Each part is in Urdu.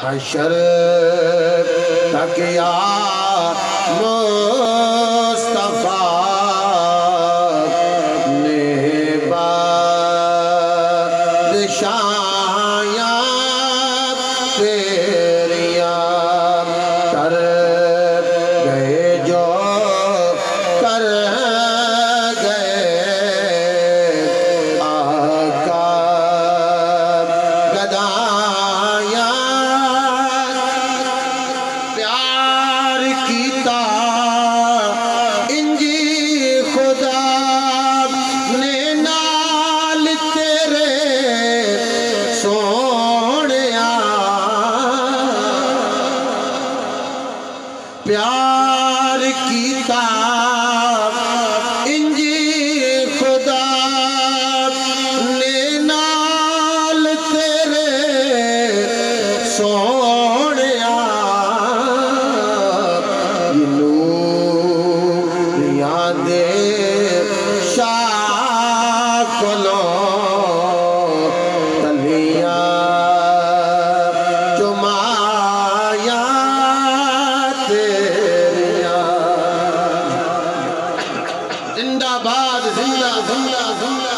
حشر تک یا مصطفیٰ نے بادشاہیاں تیریاں کر گئے جو کر گئے آقا گدایاں پیار کیتا انجی خدا نے نال تیرے سونیا پیار کیتا انجی خدا نے نال تیرے سونیا نوریاں دے شاہ کولوں تلیاں جمایاں تیریاں زندہ باد زندہ زندہ زندہ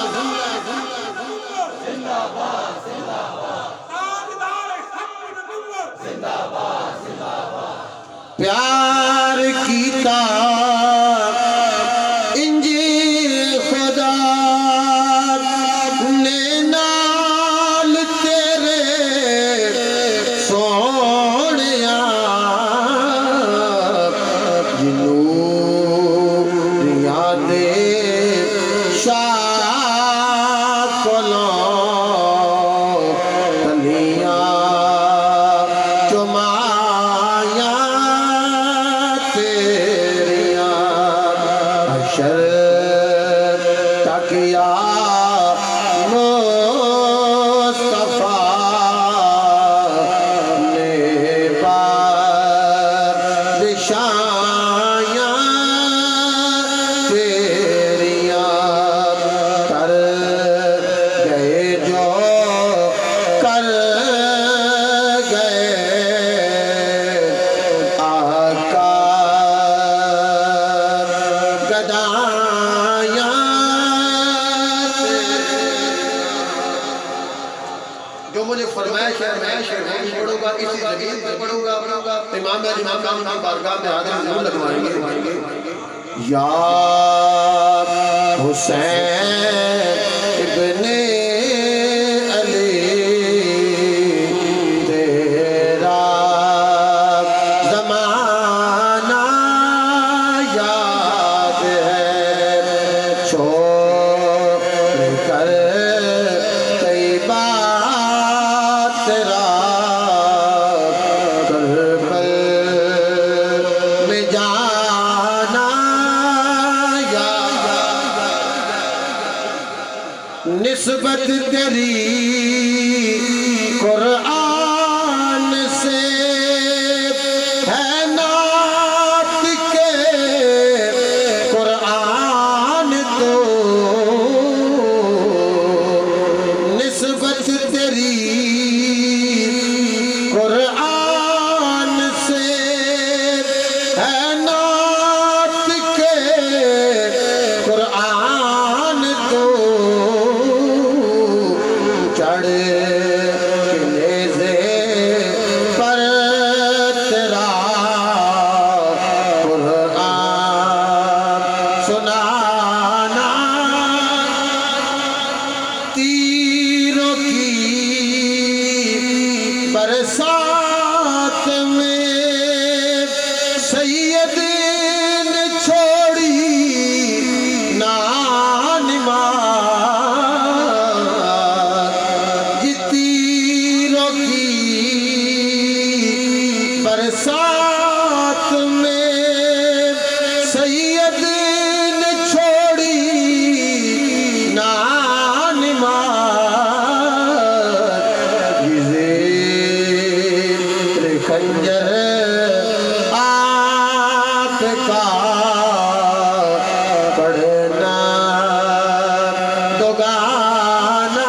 پیار کیتا انجی خدا نے نال تیرے سونیا نوریاں دے شاہ کولوں تلیاں جمایاں تیریاں حشر تک یا مصطفیٰ نے بادشاہیاں تیریاں کر گئے جو کر گئے آقا گدایاں جو مجھے فرمائش ہے میں شعر نہیں پڑھوں گا اسی زمین پر پڑھوں گا امام علی مقام کی بارگاہ میں حاضر ضرور لگوائیں گے یا حسین ابن علی تیرا زمانہ یاد ہے چھوڑ کر طیبہ تیرا کربل میں جانا نسبت تیری قرآن سے ہے نعت کے قرآن تو نسبت تیری قرآن سے ہے نعت کے قرآن تو چڑھ کے نیزے پر تیرا قرآن سنانا تیروں کی برسات میں سید نے چھوڑی نانماز یہ تیروں کی برسات میں سید نے چھوڑی نانماز یہ ذکر خنجر آپ کا پڑھنا دوگانا۔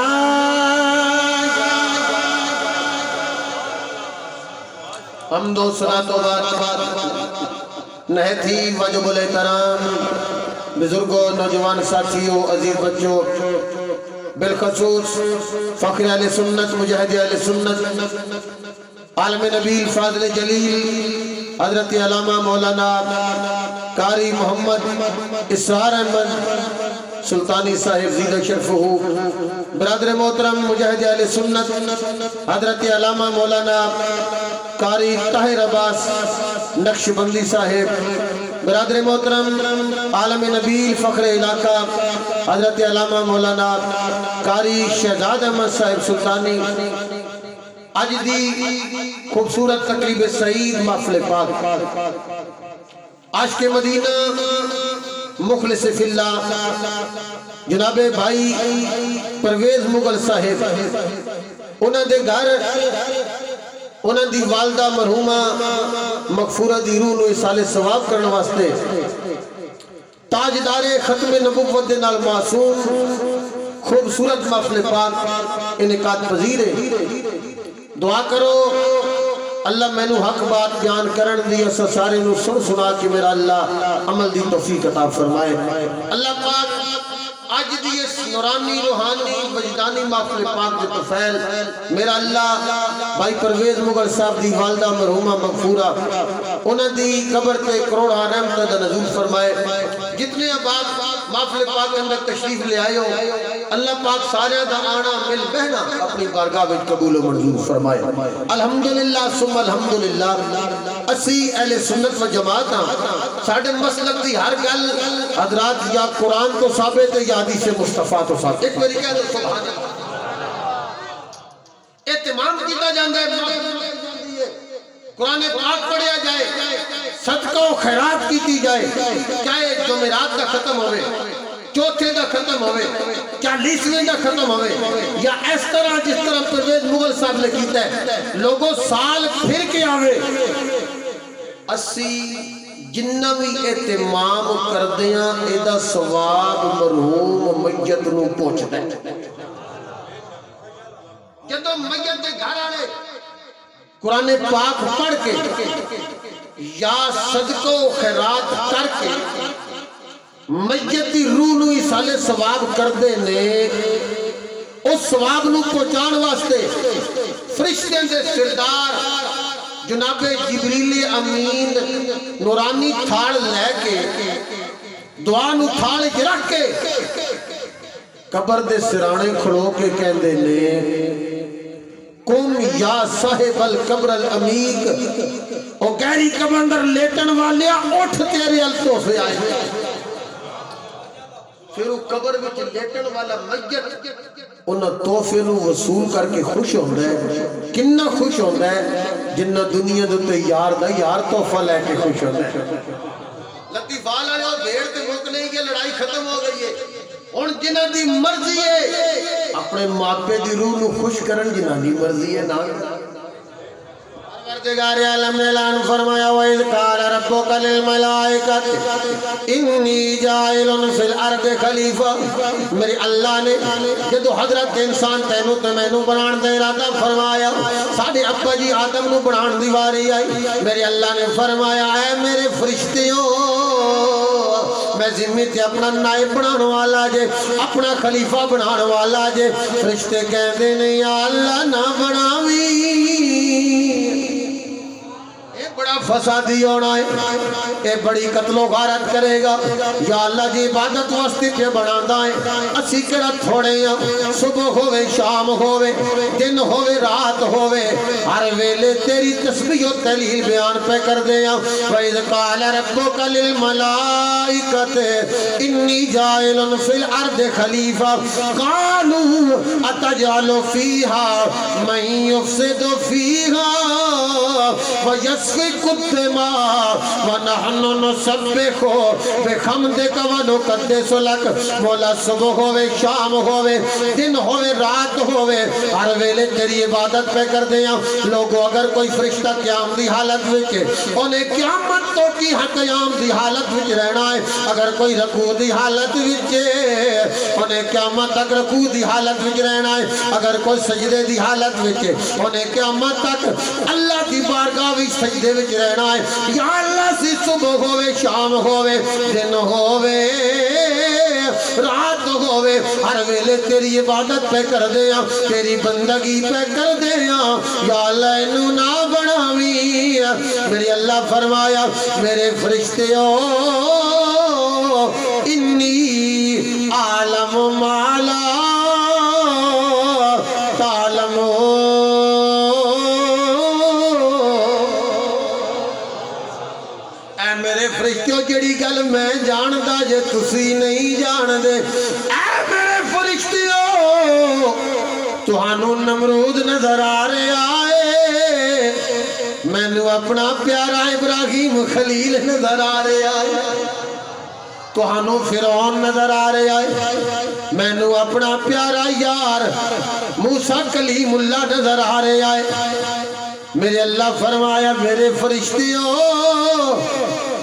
حمد و ثنا تو بعد نہتی واجب الاحترام بزرگوں نوجوان ساتھیوں عزیز بچوں بالخصوص فخر اہل سنت مجاہد اہل سنت عالم نبی فاضل جلیل حضرت علامہ مولانا قاری محمد اسرار احمد سلطانی صاحب زیدہ شرفہ برادر محترم مجاہد اہل سنت حضرت علامہ مولانا قاری طاہر عباس نقشبندی صاحب برادر محترم عالم نبی فخر علاقہ حضرت علامہ مولانا قاری شہزاد احمد صاحب سلطانی آج دی خوبصورت تقریب سعید محفل پاک عاشق مدینہ مخلص فی اللہ جناب بھائی پرویز مغل صاحب انہاں دے گھر انہاں دی والدہ مرحومہ مغفورہ دی روح نو اصال ثواب کرنے واسطے تاجدار ختم نبوت دے نال معصوم خوبصورت محفل پاک انعقاد پذیر ہے دعا کرو اللہ میں نو حق بات بیان کرن دی اسا سارے نو سنا کہ میرا اللہ عمل دی توفیق عطا فرمائے اللہ پاک آج دی اس نورانی روحانی وجدانی محفل پاک دے طفیل میرا اللہ بھائی پرویز مغل صاحب دی والدہ مرحومہ مغفورہ انہاں دی قبر تے کروڑا رحمت دا نزول فرمائے جتنے اباد محفل پاک اندر تشریف لے آئے ہو اللہ پاک سارے دا آنا مل بہنا اپنی بارگاہ وچ قبول و منظور فرمائے الحمدللہ ثم الحمدللہ اسی اہل سنت و جماعت ہاں ساڑھے مسلک دی ہر گل حضرات یا قرآن کو ثابت ہے یا حدیث مصطفیٰ تو ثابت ایک میری کہہ دو سبحان اللہ اہتمام کیتا جاندہ ہے قرآن پاک پڑھیا جائے صدقہ و خیرات کیتی جائے چاہے جمعرات کا ختم ہوئے چوتھے دا ختم ہوئے کیا لیسویں دا ختم ہوئے یا اس طرح جس طرح پرویز مغل صاحب نے کیتا ہے لوگوں سال پھر کے آوے اسی جنہ بھی اہتمام کردیاں ایدہ ثواب مرحوم میت نو پہنچتا ہے جدو میت دے گھر آنے قرآن پاک پڑھ کے یا صدقہ و خیرات کر کے میتی روح نو اصال ثواب کر دینے اس ثواب نو پہنچان واسطے فرشتے دے سردار جناب جبریل امین نورانی تھاڑ لے کے دعا نو تھاڑ رکھ کے قبر دے سرانے کھڑو کے کہن دینے کم یا صاحب القبر العمیق او گہری قبر اندر لیٹن والیا اٹھ تیرے التوفے آئے پھر وہ قبر وچ لیٹن والا میت انہاں توفے نو وصول کر کے خوش ہوندہ ہے کنہ خوش ہوندہ ہے جنہ دنیا دوتے یار توفہ لے کے خوش ہوندہ ہے لطیفال آنے اور دیر تے مک نہیں کہ لڑائی ختم ہو گئی ہے ان جنہ دی مرضی ہے اپنے ماپے دی روح نو خوش کرن جنہ دی مرضی ہے نا پروردگار عالم نے اعلان فرمایا وَإِذْ قَالَ رَبُّكَ لِلْمَلَائِكَةِ إِنِّي جَاعِلٌ فِي الْأَرْضِ خَلِيفَةً میرے اللہ نے جدو حضرت انسان تینو تمینو بنان دے ارادہ فرمایا ساڑھے ابا جی آدم نو بنان دیواری آئی میرے اللہ نے فرمایا اے میرے فرشتیوں میں ذمہ تے اپنا نائب بنان والا جے اپنا خلیفہ بنان والا جے فرشتے کہہ دے نہیں یا اللہ نہ بناوی بڑا فسادی ہونا ہے اے بڑی قتل و غارت کرے گا یا اللہ جی عبادت واسطے پہ بنا دائیں اسی کرا تھوڑے ہیں صبح ہوئے شام ہوئے دن ہوئے رات ہوئے ہر ویلے تیری تسبیح و تحلیل بیان پہ کر دیں وَإِذْ قَالَ رَبُّكَ لِلْمَلَائِكَةِ إِنِّي جَاعِلٌ فِي الْأَرْضِ خَلِيفَةً قَالُوا أَتَجْعَلُ فِيهَا مَن يُفْسِدُ فِيهَا وَيَسْفِكُ الدِّمَاءَ وَنَحْنُ نُسَبِّحُ بِحَمْدِكَ وَنُقَدِّسُ لَكَ مولا صبح ہوئے شام ہوئے دن ہوئے رات ہوئے ہر ویلے تیری عبادت پہ کر دیا لوگوں اگر کوئی فرشتہ قیام دی حالت وچے انہیں قیامت تو کی قیام دی حالت وچ رہنا ہے اگر کوئی رکوع دی حالت وچے انہیں قیامت تک رکوع دی حالت وچ رہنا ہے اگر کوئی سجدے دی حالت وچے انہیں قیامت تک اللہ دی بارگاہ بھی سجدے وچ رہنا ہے یا اللہ سی صبح ہوئے شام ہوئے دن ہوئے رات ہوئے ہر ویلے تیری عبادت پہ کر دیا تیری بندگی پہ کر دیا یا اللہ انہوں نہ بناوی میرے اللہ فرمایا میرے فرشتیوں انی عالم مالا فرشتیوں جڑی گل میں جاندا جے تسی نہیں جان دے اے میرے فرشتیوں تہانوں نمرود نظر آ رہا ہے مینوں اپنا پیارا ابراہیم خلیل نظر آ رہا ہے تہانوں فرعون نظر آ رہا ہے مینوں اپنا پیارا یار موسیٰ کلیم اللہ نظر آ رہا ہے میرے اللہ فرمایا میرے فرشتیوں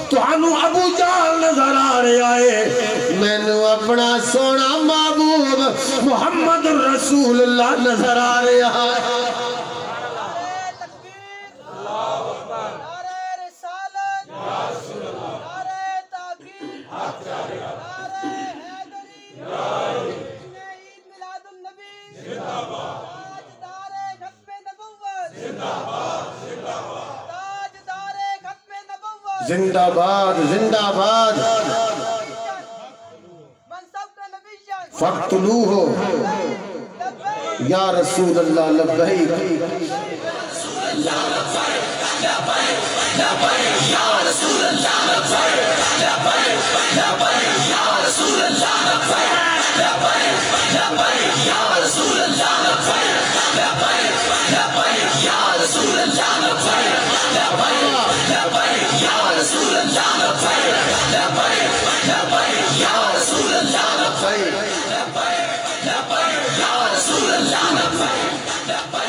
تہانوں ابو جہل نظر آ رہا ہے میں نے اپنا سونا محبوب محمد رسول اللہ نظر آ رہا ہے زندہ باد زندہ باد فقتلوہ یا رسول اللہ لبیک یا رسول اللہ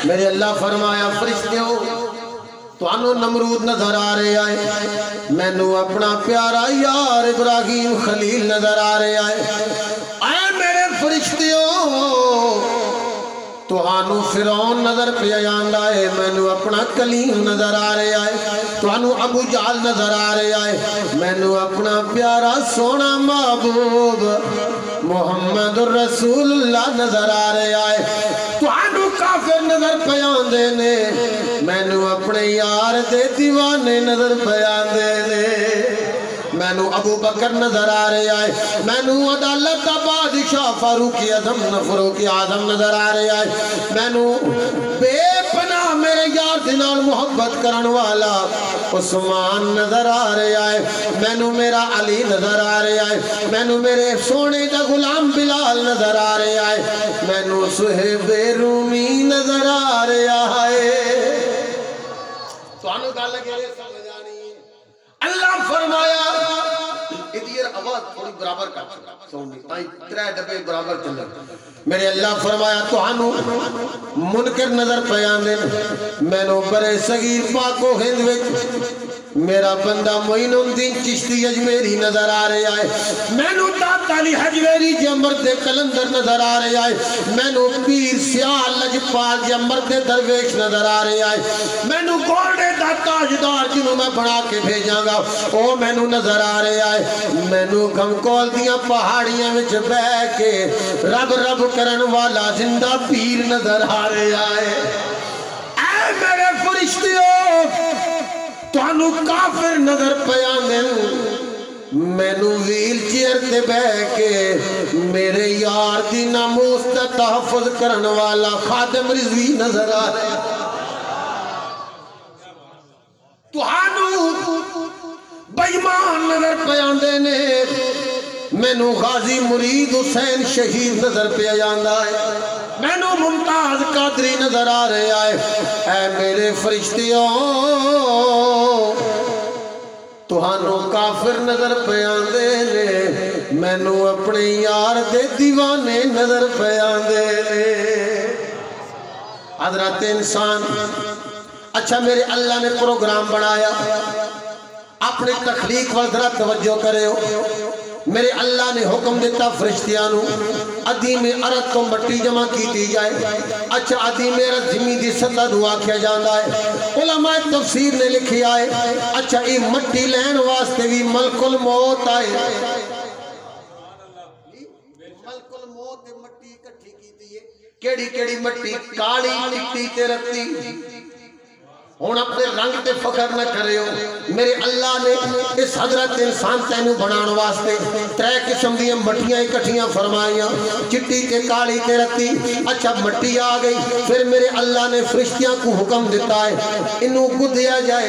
میرے اللہ فرمایا فرشتیوں تانوں نمرود نظر آ رہا ہے میں نو اپنا پیارا یار ابراہیم خلیل نظر آ رہا ہے اے میرے فرشتیوں تانوں فرعون نظر پہ آندا ہے میں نو اپنا کلیم نظر آ رہا ہے تانوں ابو جہل نظر آ رہا ہے میں نو اپنا پیارا سونا محبوب محمد رسول اللہ نظر آ رہا ہے تانوں کافر نظر پہ آندے نے میں نو اپنے یار دے دیوانے نظر پہ آندے نے میں نو ابو بکر نظر آ رہا ہے میں نو عدالت کا بادشاہ فاروق اعظم فاروق اعظم نظر آ رہا ہے میں نو بے پناہ میرے یار دنال محبت کرن والا عثمان نظر آ رہا ہے میں نو میرا علی نظر آ رہا ہے میں نو میرے سونے دا غلام بلال نظر آ رہا ہے میں نو صہیب رومی نظر آ رہا ہے تو آنو گا لگے لے سمجھ آنی ہے اللہ فرمایا ادھیر آواز تھوڑی برابر کا سونی تائیں ترے ڈبے برابر چلے میرے اللہ فرمایا تو آنو منکر نظر پیان دے میں نو برے صغیر پاکو ہند وچ میرا بندہ معین الدین چشتی اجمیری نظر آ رہا ہے میں نو داتالی حجویری جمر دے کلندر نظر آ رہا ہے میں نو پیر سیاہ لجپال جمر دے درویش نظر آ رہا ہے میں نو گوڑے دا تاجدار جنہوں میں بڑھا کے بھیجاں گا او میں نو نظر آ رہا ہے میں نو گھم کول دیاں پہاڑیاں وچ بے کے رب رب کرن والا زندہ پیر نظر آ رہا ہے اے میرے فرشتیوں تانوں کافر نظر پیان دیں میں نو ویل چیئر تے بے کے میرے یار دی ناموس دا تحفظ کرن والا خادم رضوی نظر آ رہا ہے تانوں بیمان نظر پیان دینے میں نو غازی مرید حسین شہید نظر پہ آندا ہے میں نو ممتاز قادری نظر آ رہا ہے اے میرے فرشتیوں تہانوں کافر نظر پہ آندے نے میں نو اپنے یار دے دیوانے نظر پہ آندے نے حضرت انسان اچھا میرے اللہ نے پروگرام بنایا اپنے تخلیق پر ذرا توجہ کرے ہو میرے اللہ نے حکم دیتا فرشتیانو عدیم ارد تو مٹی جمع کیتی جائے. اچھا عدیم ارد زمین دی سطح دعا کیا جاندہ ہے. علماء تفسیر نے لکھی آئے اچھا یہ مٹی لین واسطے بھی ملک الموت آئے. ملک الموت مٹی کٹھی کیتی ہے. کیڑی کیڑی مٹی کالی چٹی تے رکھتی. ہون اپنے رنگ تے فخر نہ کرے ہو. میرے اللہ نے اس حضرت انسان تینو بنان واسطے 3 قسم دی مٹیاں اکٹھیاں فرمائیاں. چٹی تے کالی تے رتی. اچھا مٹی آ گئی. پھر میرے اللہ نے فرشتیاں کو حکم دیتا ہے انہوں گدیا جائے.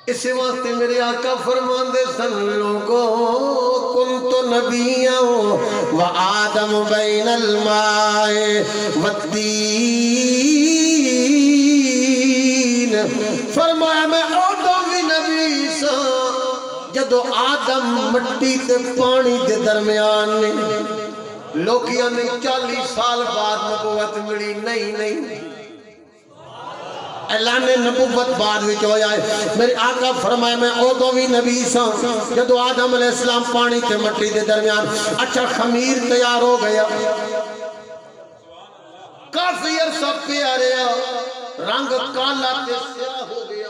اس واسطے میرے آقا فرماندے سن لوگوں کنت نبیاں و آدم بین الماء والدین. فرمایا میں آدم بھی نبی سا جدو آدم مٹی تے پانی دے درمیان نے. لوگیاں نے 40 سال بعد نبوت ملی. نہیں اعلان نبوت بعد وچ ہویا ہے. میرے آقا فرمایا میں ادو بھی نبی سا جدو آدم علیہ السلام پانی تے مٹی دے درمیان. اچھا خمیر تیار ہو گیا. کافی عرصہ پیا رہا. رنگ کالا تے سیاہ ہو گیا.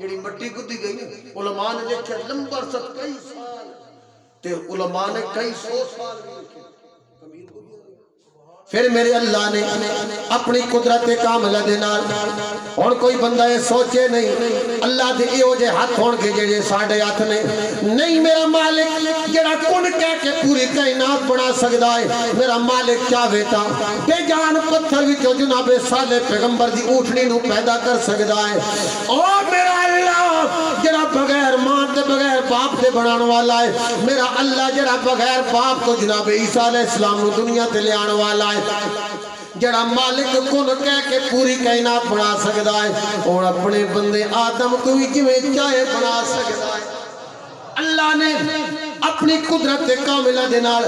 جڑی مٹی گدی گئی علماء نے دیکھا لمبا عرصہ کئی سال تے علماء نے کئی 100 سال دیکھے. پھر میرے اللہ نے اپنی قدرت کاملہ دے نال اور کوئی بندہ یہ سوچے نہیں اللہ دے ایو جے ہاتھ ہون کے جڑے ساڑھے ہاتھ نے. نہیں میرا مالک جڑا کن کہہ کے پوری کائنات بنا سکدا ہے. میرا مالک کیا بیتا بے جان پتھر وچوں جناب صالح پیغمبر دی اونٹنی نو پیدا کر سکدا ہے. او میرا اللہ جڑا بغیر ماں تے بغیر باپ تے بنان والا ہے. میرا اللہ جڑا بغیر باپ تو جناب عیسیٰ علیہ السلام نو دنیا تے لے آنے والا ہے. جڑا مالک کن کہہ کے پوری کائنات بنا سکدا ہے اور اپنے بندے آدم کو بھی جویں چاہے بنا سکدا ہے. اللہ نے اپنی قدرت کاملہ دے نال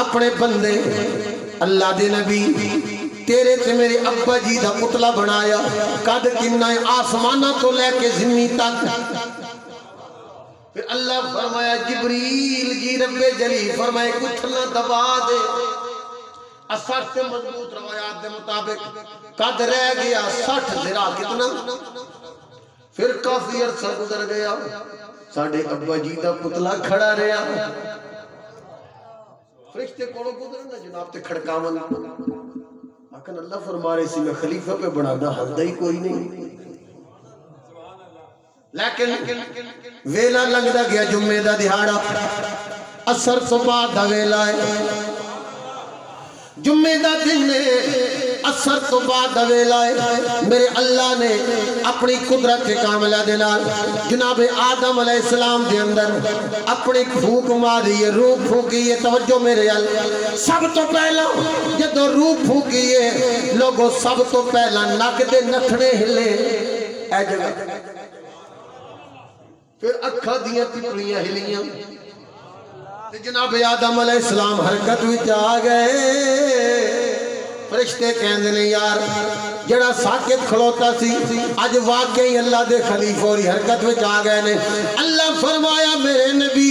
اپنے بندے اللہ دے نبی تیرے تے میرے ابا جی دا پتلا بنایا. قد کنا آسمانہ تو لے کے زمین تک. پھر اللہ فرمایا جبریل جی رب جلی فرمائے کچھ نہ دبا دے. اثر سے مضبوط روایات دے مطابق قد رہ گیا 60 ذرا کتنا. پھر کافی عرصہ گزر گیا. ساڑھے ابا جی دا پتلا کھڑا رہا. فرشتے کونوں گزرنا جناب تے کھڑکاون. لیکن اللہ فرما رہے سی میں خلیفہ پہ بنانا حلدہ ہی کوئی نہیں. لیکن ویلا لنگدا گیا جمعے دا دہاڑا. اثر تو بعد دا ویلا ہے. جمعے دا دن اثر تو بعد دا ویلا ہے. میرے اللہ نے اپنی قدرت کاملہ دے نال جناب آدم علیہ السلام دے اندر اپنی پھوک ماری ہے. روح پھوکی ہے. توجہ میرے اللہ سب تو پہلا جدو روح پھوکی ہے لوگوں سب تو پہلا نک دے نکھنے ہلے اے جگہ. پھر اکھا دیاں پپلیاں ہلیاں. جناب آدم علیہ السلام حرکت وچ آ گئے. فرشتے کہندے نے یار جڑا ساکت کھلوتا سی اج واقعی اللہ دے خلیفہ اور حرکت وچ آ گئے نے. اللہ فرمایا میرے نبی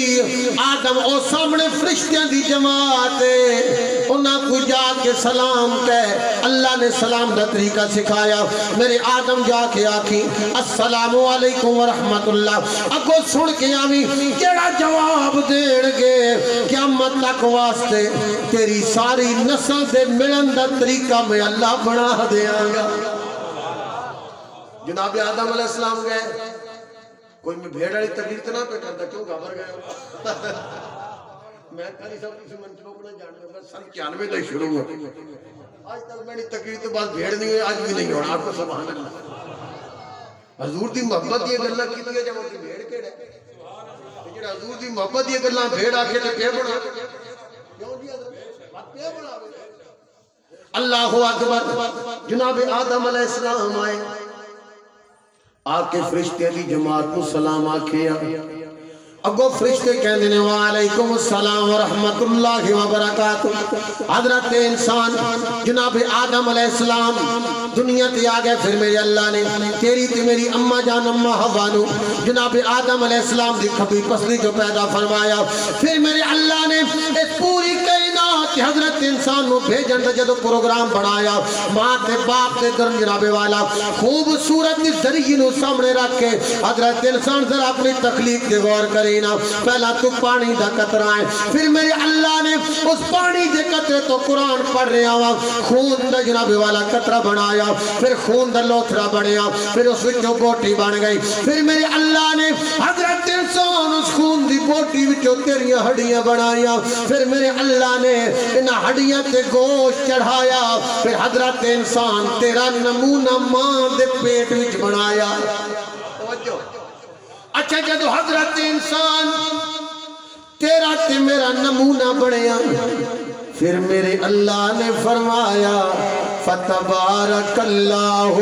آدم او سامنے فرشتیاں دی جماعت انہاں کو جا کے سلام کہے. اللہ نے سلام دا طریقہ سکھایا. میرے آدم جا کے آکھی السلام علیکم ورحمت اللہ. اگو سن کے آمی جڑا جواب دین گے قیامت تک واسطے تیری ساری نسل دے ملن دا طریقہ میں اللہ بنا دیاں گا. جناب آدم علیہ السلام گئے. کوئی میں بھیڑ والی تقریر تو نہ پہ کرتا کیوں گھبر گئے. میں کاری صاحب کسی منچ روکنا جانتا ہوں سن 91 تک شروع ہوا. آج تک میں نے تقریر تو بعد بھیڑ نہیں ہوئی. آج بھی نہیں ہونا. آپ کو سبحان اللہ. حضور دی محبت یہ گلہ کی دیا جب کی بھیڑ کے رہے. جڑا حضور دی محبت یہ گلہ بھیڑ آکے تے پہ بنا کیوں جی حضرت بات پہ بنا. اللہ اکبر. جناب آدم علیہ السلام آئے. آکے فرشتے دی جماعت کو سلام آکھیا. اگو فرشتے کہندے نے وعلیکم السلام ورحمۃ اللہ وبرکاتہ. حضرت انسان جناب آدم علیہ السلام دنیا تے آ گئے. پھر میرے اللہ نے تیری تے میری اماں جان اماں حوا نو جناب آدم علیہ السلام دی کھبی پسلی جو پیدا فرمایا. پھر میرے اللہ نے اس پوری کائنات حضرت انسان نو بھیجن دا جدو پروگرام بنایا ماں تے باپ تے درم جناب والا خوبصورت ذریعے نو سامنے رکھ کے حضرت انسان ذرا اپنی تخلیق دے غور کرینا. پہلا تو پانی دا قطرہ ہے. پھر میرے اللہ نے اس پانی دے قطرے تو قرآن پڑھ رہا ہوا خون دا جناب والا قطرہ بنایا. پھر خون دا لوتھرا بنیا. پھر اس وچوں بوٹی بن گئی. پھر میرے اللہ نے حضرت انسان اس خون دی بوٹی وچوں تیریاں ہڈیاں بنایا. پھر میرے اللہ نے ان ہڈیاں تے گوشت چڑھایا. پھر حضرت انسان تیرا نمونہ ماں دے پیٹ وچ بنایا. اچھا جدو حضرت انسان تیرا تے میرا نمونہ بنیا پھر میرے اللہ نے فرمایا فتبارک اللہ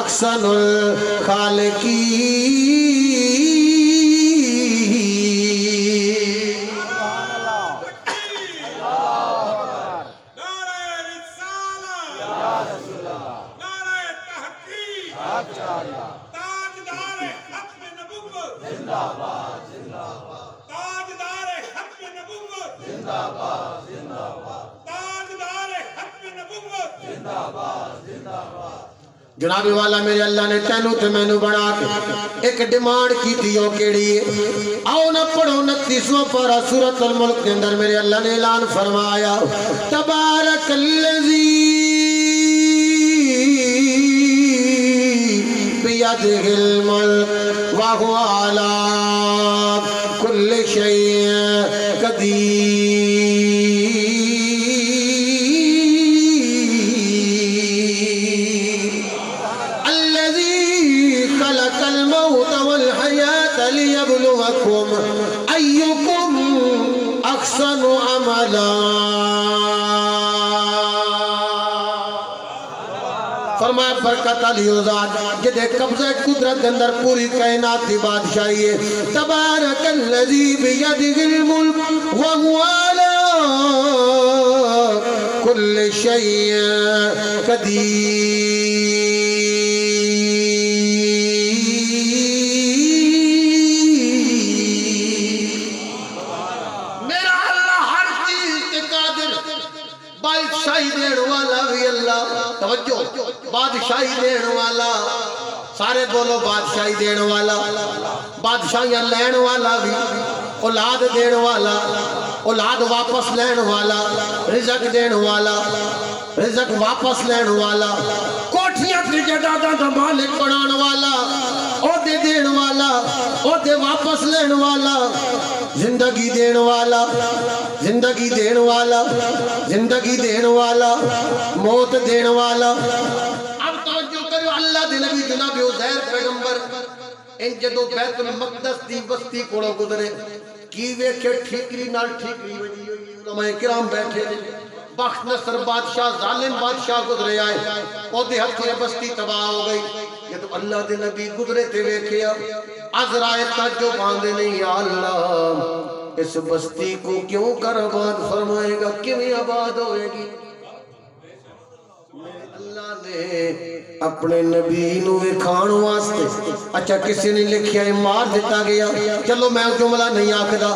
احسن الخالقین. جناب والا میرے اللہ نے تینوں تے مینوں بنا کے ایک ڈیمانڈ کی تھی وہ کیڑی ہے. آؤ نہ پڑھو 29واں پارہ سورۃ الملک کے اندر میرے اللہ نے اعلان فرمایا تبارک الذی بیدہ الملک وہو علی کل شیء قدیر. ایکم احسن عملا. فرمایا برکت علی ذات جدے قبضہ قدرت اندر پوری کائنات دی بادشاہی ہے. تبارک الذی بیدہ الملک وہو علی کل شیء قدیر. بادشاہی دین والا سارے بولو بادشاہی دین والا بادشاہیاں لین والا بھی اولاد دین والا اولاد واپس لین والا رزق دین والا رزق واپس لین والا کوٹھیاں کی جائیداداں دا مالک بنان والا عہدے دین والا عہدے واپس لین والا زندگی دین والا زندگی دین والا زندگی دین والا موت دین والا. اب توجہ کرو اللہ دے نبی جناب عزیر پیغمبر ان جدو بیت المقدس دی بستی کوڑا گزرے کی ویکھے ٹھیکری نال ٹھیکری وجی ہوئی. علماء کرام بیٹھے دے بخت نصر بادشاہ ظالم بادشاہ گزرے آئے او دے ہتھے بستی تباہ ہو گئی. یہ تو اللہ دے نبی گزرے تے ویکھیا عزرائیل تاجو باندھے نہیں یا اللہ اس بستی کو کیوں کر آباد فرمائے گا کیوں آباد ہوئے گی. اللہ نے اپنے نبی نو وکھان واسطے اچھا کسی نے لکھیا ہے مار دیتا گیا. چلو میں جملہ نہیں آکھدا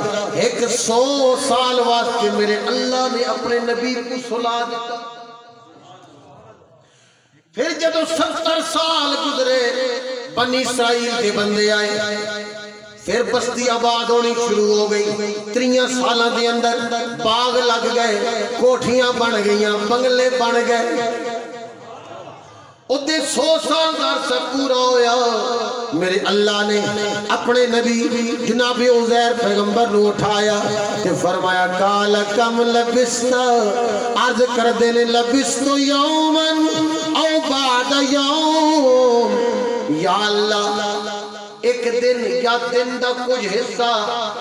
100 سال واسطے میرے اللہ نے اپنے نبی کو سلا دیتا. پھر جدو 70 سال گزرے بنی اسرائیل کے بندے آئے پھر بستی آباد ہونی شروع ہو گئی. 30 سالہ دے اندر باغ لگ گئے کوٹھیاں بن گئیاں بنگلے بن گئے. ادھے 100 سال عرصہ پورا ہویا میرے اللہ نے اپنے نبی جناب عزیر پیغمبر نو اٹھایا تے فرمایا قال کم لبست عرض کر دینے لبست یومن او بعد یوم. یا اللہ ایک دن یا دن دا کچھ حصہ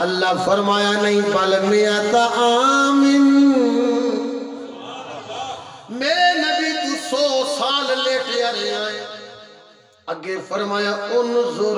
اللہ فرمایا نہیں بل میت آمین. میرے نبی تو 100 سال لیٹے رہے آئے. اگے فرمایا انظر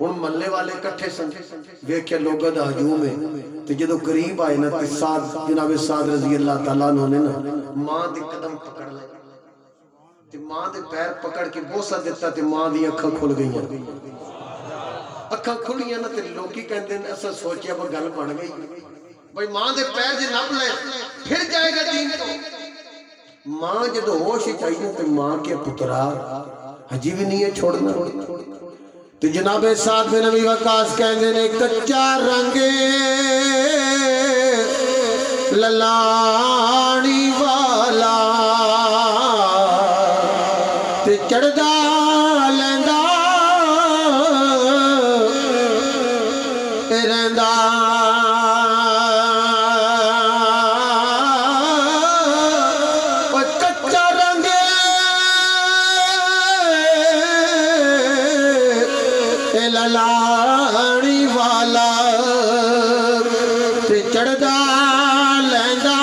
ہن محلے والے کٹھے سن ویکھیا لوگاں دا ہجوم ہے تے جدوں قریب آئے نا تے سعد جناب سعد رضی اللہ تعالیٰ عنہ نے نا ماں دے قدم پکڑ لے تے ماں دے پیر پکڑ کے بوسہ دیتا تے ماں دی اکھاں کھل گئیاں اکھاں کھلیاں نا تے لوکی کہندے نے اساں سوچیا وہ گل بن گئی بھئی ماں دے پیر جے نپ لے پھر جائے گا دین تو ماں جدوں ہوش چاہیے تے ماں کے پترا ہجی بھی نہیں ہے چھوڑنا تو جناب سعد بن ابی وقاص کہندے نے کچا رنگے للانی والا تے چڑھدا لیندا رہندا لانی والا تے چڑھدا لیندا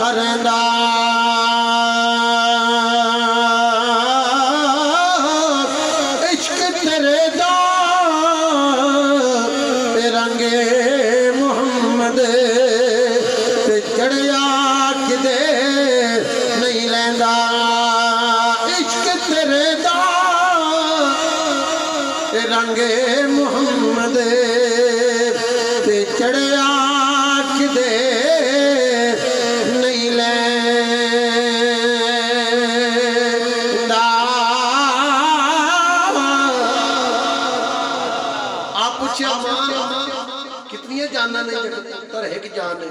رہندا عشق تیرے دا رنگے محمد تے چڑھیا کدے نہیں لیندا عشق تیرے دا رنگے محمد تے چڑھیا کدے نہیں لیندا آپ پوچھے ماں کتنی جاننا نہیں پر ایک جان ہے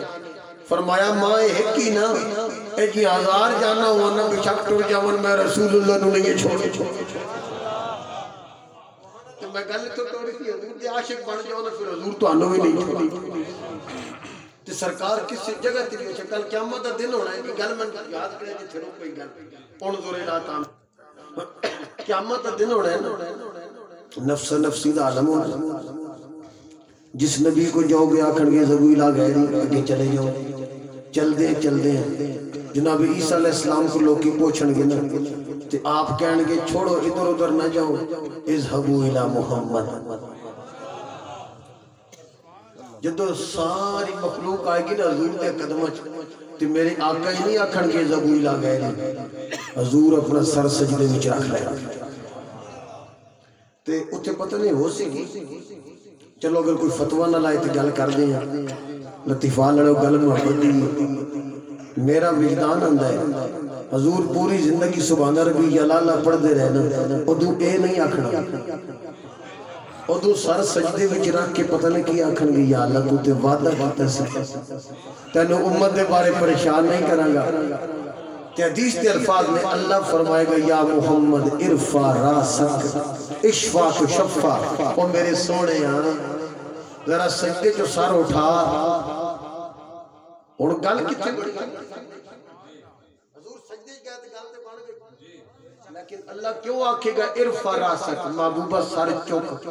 فرمایا ماں ایک ہی نا اے جی ہزار جاننا ہوا نا بشک ٹر جاون میں رسول اللہ نو نہیں چھوڑے میں گل تو توڑی تھی حضور دے عاشق بن جاؤ نا پھر حضور تو آنو بھی نہیں چھوڑی تے سرکار کس جگہ تھی بیچے کل قیامت دا دن ہونا ہے کہ گل میں یاد کرے جی تھرو کوئی گل انظر الہ تام قیامت دا دن ہونا ہے نا نفس نفسی دا عالم ہونا جس نبی کو جاؤ گے آکھن گے زبویلہ گئے نہیں آگے چلے جاؤ چل دے ہیں جناب عیسیٰ علیہ السلام کو لوگ کی پوچھن گے نا تے آپ کہن گے چھوڑو ادھر ادھر نہ جاؤ اذهبوا الى محمد جدو ساری مخلوق آئے گی نا حضور دے قدمہ تے میرے آقا ہی نہیں آکھن گے اذهبوا الى غیر حضور اپنا سر سجدے وچ رکھ لے تے اتھے پتہ نہیں ہو سی گی چلو اگر کوئی فتوہ نہ لائے تے گل کر دیں لطیفہ لڑو گل محبت دی میرا وجدان اندہ ہے حضور پوری زندگی سبحان ربی جلالہ پڑھ دے رہنا ادو اے نہیں آکھنا ادو سر سجدے وچ رکھ کے پتہ نہیں کی آکھن گے یا اللہ تو تے وعدہ باتا سی تینو امت دے بارے پریشان نہیں کریں گا تے حدیث تے الفاظ میں اللہ فرمائے گا یا محمد ارفع راسک اشفا تو شفا او میرے سوڑے یہاں ذرا سجدے جو سر اٹھا اور گل کتے بڑی حضور سجدے گئے تھے گل تے بڑھ گئی لیکن اللہ کیوں آکھے گا ارفع راسک محبوبہ سر چوک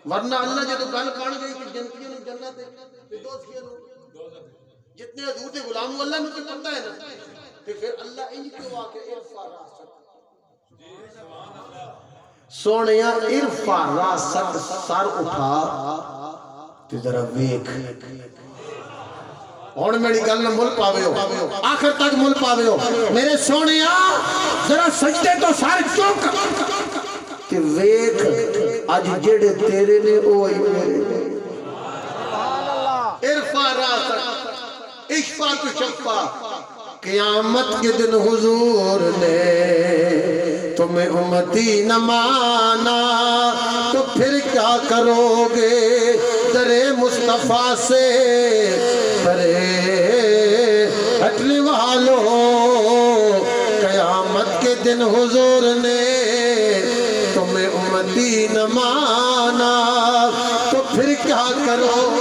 ورنہ اللہ جے تو گل بڑھ گئی کہ جنتیوں نے جنت ہے دوزخیوں نے جتنے حضور دے غلام اللہ نے تو پتہ ہے نا کہ پھر اللہ ان کیوں آکھے ارفع راسک سونیا ارفع راسک سر اٹھا تے ذرا ویکھ اور میری گل نہ مل پاوے ہو آخر تک مل پاوے ہو میرے سونیا ذرا سجدے تو سار چوک کہ ویکھ آج جڑے تیرے نے اوہی میرے ارفع راسک اشفا تو شفا قیامت کے دن حضور نے تمہیں امتی نہ مانا تو پھر کیا کرو گے در مصطفیٰ سے پرے ہٹنے والوں قیامت کے دن حضور نے تمہیں امتی نہ مانا تو پھر کیا کرو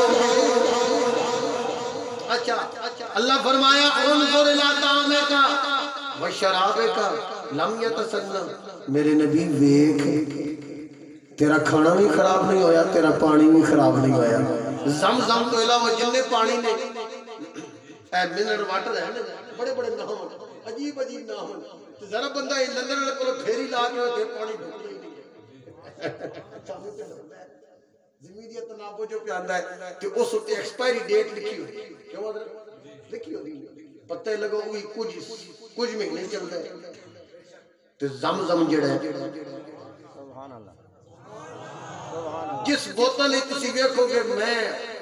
اچھا اللہ فرمایا انظر الى طعامک و شرابک لم یتسنم میرے نبی ویکھ تیرا کھانا بھی خراب نہیں ہویا تیرا پانی بھی خراب نہیں ہویا زمزم تو علاوہ جننے پانی نے اے منر واٹر ہے بڑے بڑے نام عجیب عجیب نام ذرا بندہ لندن کو پھیری لا کے پانی ڈھک زمیدیت تنابو جو پہ آندہ ہے کہ اس وقت ایکسپائری ڈیٹ لکھی ہوئی کیوں حضرت لکھی ہوئی پتہ لگا ہوئی کچھ میں نہیں چل رہا ہے تو زمزم جڑا ہے جس بوتل ہی تسی دیکھو گے میں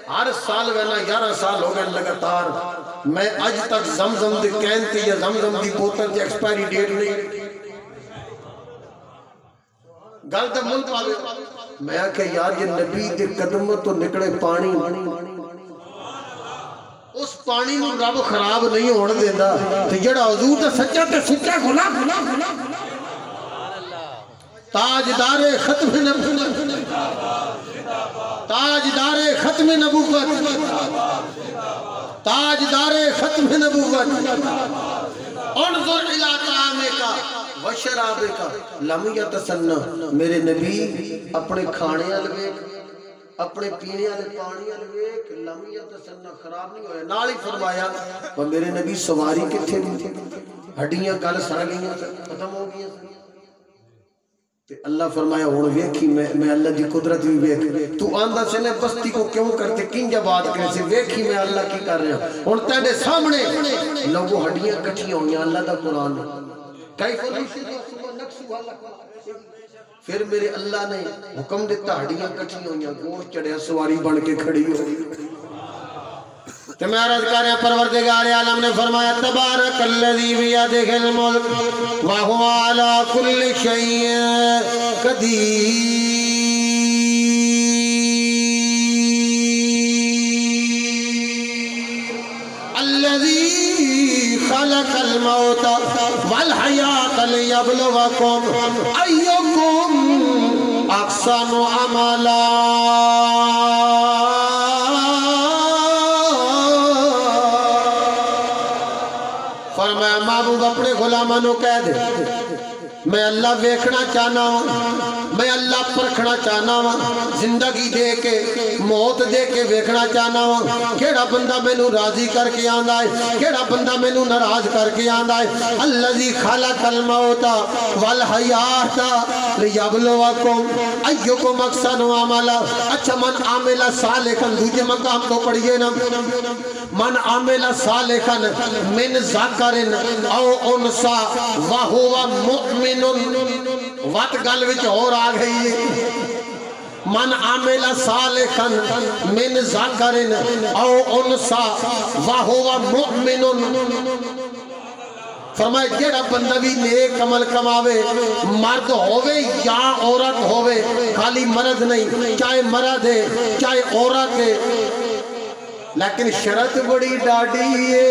ہر سال وینا 11 سال ہو گئے لگاتار میں آج تک زمزم دی کہنتی یا زمزم دی بوتل دی ایکسپائری ڈیٹ نہیں گل دا ملک آگے میں آکے یار یہ نبی دے قدم تو نکڑے پانی اس پانی میں رب خراب نہیں ہونے دینا تو جڑا حضور تے سچا کھلا تاجدار ختم نبوت تاجدار ختم نبوت تاجدار ختم نبوت انظر الى طعامک وشرابک لم یتسنہ میرے نبی اپنے کھانے الویک اپنے پینے والے پانی الویک لم یتسنہ خراب نہیں ہوئے نال ہی فرمایا وہ میرے نبی سواری کتھے بھی ہڈیاں گل سڑ گئیاں ختم ہو گئی اللہ فرمایا ہون ویکھی میں اللہ دی قدرت بھی ویکھ تو آندہ سے نے بستی کو کیوں کرتے کنجا بات کرے سے ویکھی میں اللہ کی کر رہا ہوں تیرے سامنے لوگوں ہڈیاں کٹھیاں ہوئی اللہ دا قرآن کیف پھر میرے اللہ نے حکم دیتا ہڈیاں کٹھیاں ہوئی گوشت چڑھیا سواری بن کے کھڑی ہوئی کہ میں عرض کر رہا پروردگار عالم نے فرمایا تبارک الذی بیدہ الملک وہو علی کل شیء قدیر الذی خلق الموت والحیات لیبلوکم ایکم احسن عملا فرمایا محبوب اپنے غلامانوں کہہ دے میں اللہ ویکھنا چاہنا ہوں میں اللہ پرکھنا چاہنا ہوں زندگی دے کے موت دے کے ویکھنا چاہنا ہوں کیڑا بندہ میں نو راضی کر کے آندہ ہے کیڑا بندہ میں نو ناراض کر کے آندہ ہے الذی خلق الموت والحیات لیبلوکم ایکم احسن عملا اچھا من عامل صالحا دوجہ مقام تو پڑھئے نا من عامل صالحا من ذکر او انسا وہو مؤمن وات گل وچ اور آ گئی من عامل صالحا من ذکر او انسا وہو مؤمن فرمائے جڑا بندہ بھی نیک عمل کماوے مرد ہووے یا عورت ہووے خالی مرد نہیں چاہے مرد ہے چاہے عورت ہے لیکن شرط بڑی ڈاڑی ہے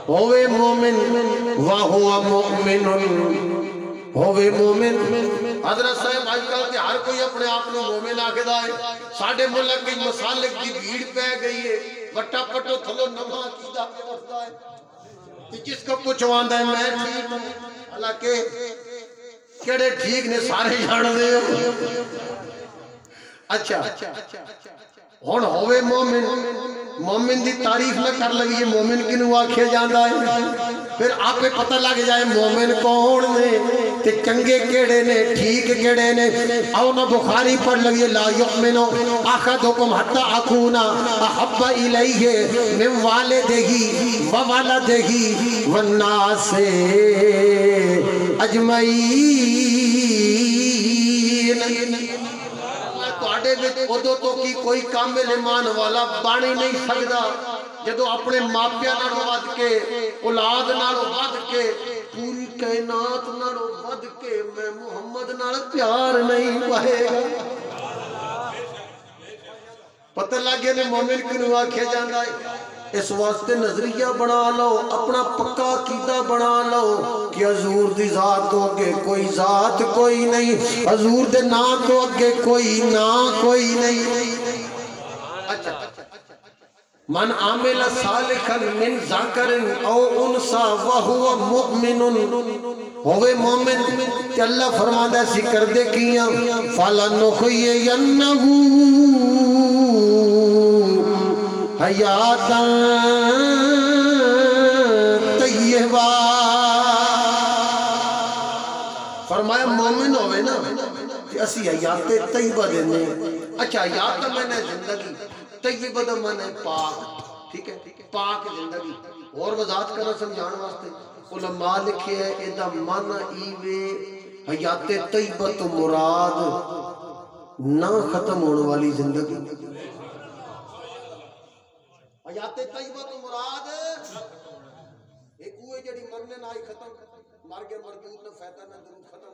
ہووے مومن وہو مؤمن ہووے مومن حضرت صاحب آج کل کے ہر کوئی اپنے آپ نے مومن آکے دائے ساڑھے ملک کی مسالک کی بھیڑ پہ گئی ہے وٹا پٹو تھلو نمہ عقیدہ پہ وفدہ ہے جس کو پوچھواندہ ہے میں ٹھیک حالانکہ کیڑے ٹھیک نے سارے جان دے اچھا ہون ہوئے مومن مومن دی تعریف نہ کر لگی مومن کنو آکھے جاندہ ہے پھر آپ پہ پتہ لگ جائے مومن کون نے تے چنگے کیڑے نے ٹھیک کیڑے نے او نہ بخاری پڑھ لگی لا یؤمنو احدکم حتی اکونا احب الیہ من والدہی وولدہی والناس اجمعین ادو تو کی کوئی کامل ایمان والا بانی نہیں سکتا جدو اپنے ماپیاں نالوں ود کے اولاد نالوں ود کے پوری کائنات نالوں ود کے میں محمد نال پیار نہیں پائے گا پتہ لگے نے مومن کنو آکھے جاندہ ہے اس واسطے نظریہ بنا لو اپنا پکا عقیدہ بنا لو کہ حضور دی ذات تو اگے کوئی ذات کوئی نہیں حضور دے نام تو اگے کوئی نام کوئی نہیں اچھا من عامل صالحا من ذکر او انسا وہو مؤمن ہوئے مومن کہ اللہ فرماندہ سی کر دے کیاں فَلَنُخْيِيَنَّهُ حیاتاً طیبہ فرمایا مومن ہوئے نا اسی حیات طیبہ دینے. اچھا حیات دا میں نے زندگی، طیبہ دا میں نے پاک، ٹھیک ہے، پاک زندگی. اور وضاحت کرنا سمجھان واسطے علماء لکھے ہے ایدہ من ایوے حیات طیبہ تو مراد نہ ختم ہونے والی زندگی. حیات طیبہ تو مراد ایک ہوئے جڑی مرنے نہ آئی ختم، مر گیا مردود نہ فیدہ نہ درود ختم.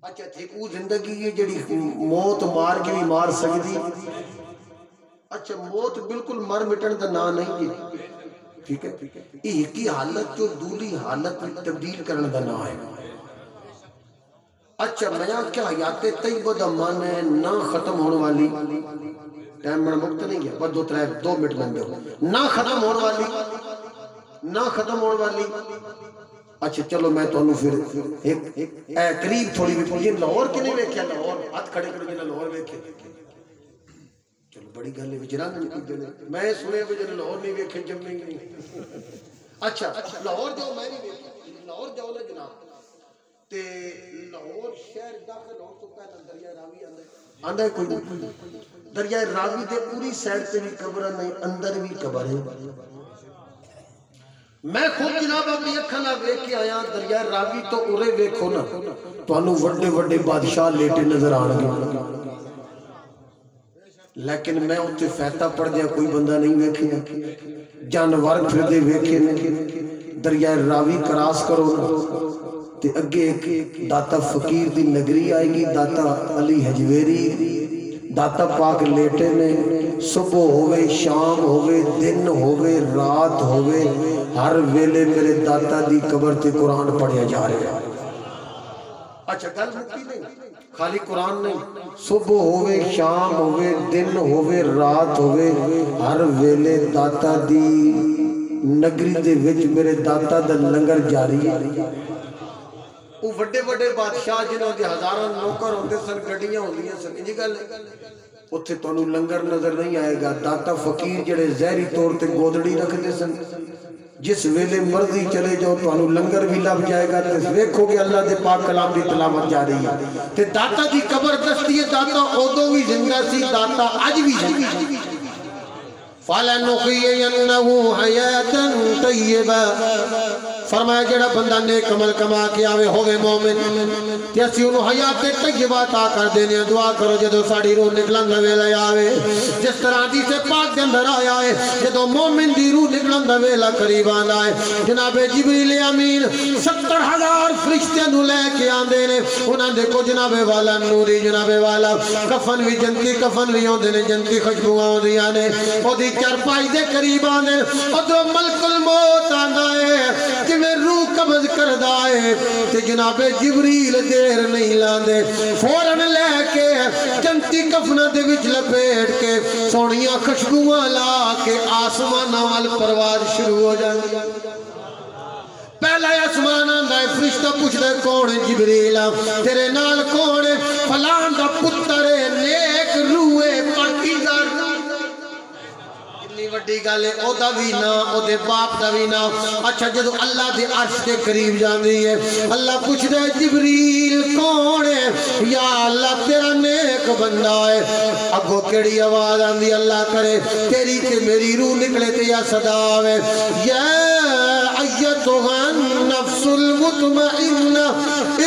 اچھا ایک وہ زندگی ہے جڑی موت مار کے بھی مار سکتی. اچھا موت بالکل مر مٹن دا نا نہیں ہے، ٹھیک ہے، ایک ہی حالت جو دولی حالت تبدیل کرنے دا نا ہے. اچھا میاں کیا حیات طیبہ دا مان ہے نہ ختم ہونے والی، ٹائم میں مقت نہیں ہے، بس 2 منٹ لیں ہو، نہ ختم ہونے والی، نہ ختم ہونے والی. اچھا چلو میں تو انہوں پھر ایک قریب تھوڑی بھی پوچھیں لاہور کی نہیں ویکھیا، لاہور ہاتھ کھڑے کرو جنہا لاہور ویکھے. چلو بڑی گل ہے وجران نہیں کی دینے، میں سنے بھی جنہا لاہور نہیں ویکھے جب نہیں. اچھا لاہور جاؤ میں نہیں ویکھے، لاہور جاؤ نا جناب تے لاہور شہر داخل ہو تو پہلے دریائے راوی آندھا ہے کوئی نہیں. دریائے راوی دے پوری سائڈ سے بھی قبر نہیں، اندر بھی قبر ہے. میں خود جناب اپنی اکھنا ویکھ کے آیا دریائے راوی تو ارے ویکھو نا تو انہوں وڈے وڈے بادشاہ لیٹے نظر آنے گے، لیکن میں اتنے فیتہ پڑ دیا کوئی بندہ نہیں ویکھے، جانور پھر دے ویکھے نہیں. دریائے راوی کراس کرو نا تے اگے ایک داتا فقیر دی نگری آئے گی، داتا علی حجویری، داتا پاک لیٹے نے. صبح ہوئے شام ہوئے دن ہوئے رات ہوئے ہر ویلے میرے داتا دی قبر تے قرآن پڑھیا جا رہے ہیں. اچھا گل مکی نہیں، خالی قرآن نہیں، صبح ہوئے شام ہوئے دن ہوئے رات ہوئے ہر ویلے داتا دی نگری دے وچ میرے داتا دا لنگر جاری ہے. وہ وڈے وڈے بادشاہ جنہوں دے ہزاراں نوکر ہوندے سن، گڈیاں ہوندیاں سن، انجی گل اتھے تو انہوں لنگر نظر نہیں آئے گا. داتا فقیر جڑے زہری طور تے گودڑی رکھ دے سن، جس ویلے مرضی چلے جاؤ تو انہوں لنگر بھی لب جائے گا. ویکھو کہ اللہ دے پاک کلام دی تلاوت جا رہی ہے تے داتا دی قبر دستی ہے. داتا اودوں بھی زندہ سی، داتا اج بھی زندہ. فَلَنُحْيِيَنَّهُ حَيَاةً طَيِّبَةً فرمایا جڑا بندہ نیک عمل کما کے آوے ہوئے مومن تے اسی انہوں حیات طیبہ عطا کر دینے. دعا کرو جدو ساڑی روح نکلن دا ویلہ آوے، جس طرح حدیث پاک کے اندر آیا ہے جدو مومن دی روح نکلن دا ویلہ قریب آنا ہے جناب جبریل امین 70,000 فرشتے نو لے کے آندے نے. انہاں دیکھو جناب والا نوری، جناب والا کفن بھی جنتی کفن بھی ہوندے نے، جنتی خوشبو آندیاں نے، او دی چرپائی دے قریب آندے نے. ادھر ملک الموت آندا ہے کہ میں روح قبض کر دائے تے جناب جبریل دیر نہیں لاندے، فوراں لے کے جنتی کفنہ دے وچ لپیٹ کے سونیاں خوشبوئاں لا کے آسمان وال پرواز شروع ہو جاندی. پہلا آسمان آندا ہے، فرشتہ پوچھ دے کون ہے؟ جبریل تیرے نال کون ہے؟ فلان دا پتر ہے، نیک روح ہے، پاکیزہ روح. وڈی گل ہے، او دا بھی نا، او دے باپ دا بھی نا. اچھا جدو اللہ دے عرش کے قریب جاندی ہے، اللہ پوچھ دے جبریل کون ہے؟ یا اللہ تیرا نیک بندہ ہے. اگو کیڑی آواز آندی اللہ کرے تیری تے میری روح نکلے تے یا صدا آوے، یا ایتھا النفس المطمئنہ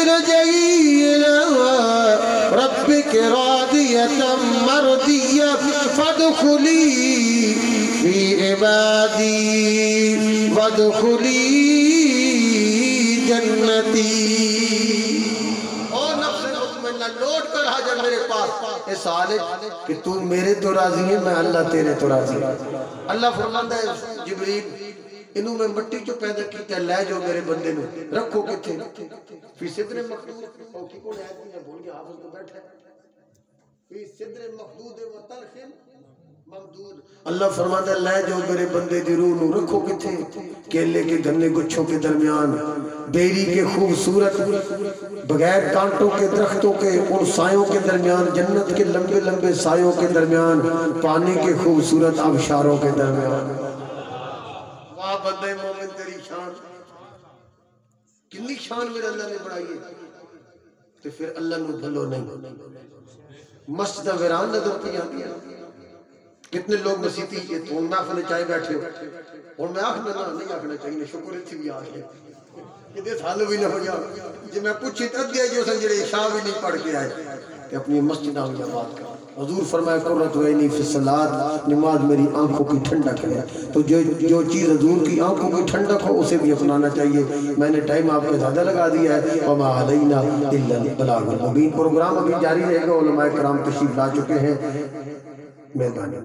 ارجعی الی ربک راضیۃ مرضیہ فادخلی فی عبادی وادخلی جنتی. اور نفس مطمئنہ لوٹ کر حاضر میرے پاس. اس حال ہے کہ تو میرے تو راضی ہے، میں اللہ تیرے تو راضی ہے. اللہ فرماتا ہے جبریل انہوں میں مٹی جو پیدا کیتا ہے لے جو میرے بندے میں رکھو کتھے فی صدر مخدود. او کی کون ہے کہ بھول گیا حافظ تو بیٹھا ہے فی صدر مخدود و طرف ممدود. اللہ فرماتا ہے لے جو میرے بندے دی روح نو رکھو کتھے کیلے کے گنے گچھوں کے درمیان، بیری کے خوبصورت بغیر کانٹوں کے درختوں کے ان سایوں کے درمیان، جنت کے لمبے لمبے سایوں کے درمیان، پانی کے خوبصورت آبشاروں کے درمیان. واہ بندے مومن تیری شان، کتنی شان میرے اللہ نے بڑھائی ہے. تو پھر اللہ نو بھلو نہیں مسجد ویران نظر پہ آتی ہے کتنے لوگ مسیحی یہ تو محفل چائے بیٹھے اور میں آخنا نہیں آخنا چاہیے شکر اتھی بھی آج ہے کہ سالوں بھی نہ ہو جا جی میں پوچھی تک دیا جو سنجڑے عشاء بھی نہیں پڑھ کے آئے کہ اپنی مسجد آؤں جماعت کا حضور فرمایا قرۃ عینی فی الصلاۃ نماز میری آنکھوں کی ٹھنڈک ہے تو جو چیز حضور کی آنکھوں کی ٹھنڈک ہو اسے بھی اپنانا چاہیے میں نے ٹائم آپ کے زیادہ لگا دیا ہے وما علینا الا البلاغ المبین پروگرام ابھی جاری رہے گا علماء کرام تشریف لا چکے ہیں مہربانی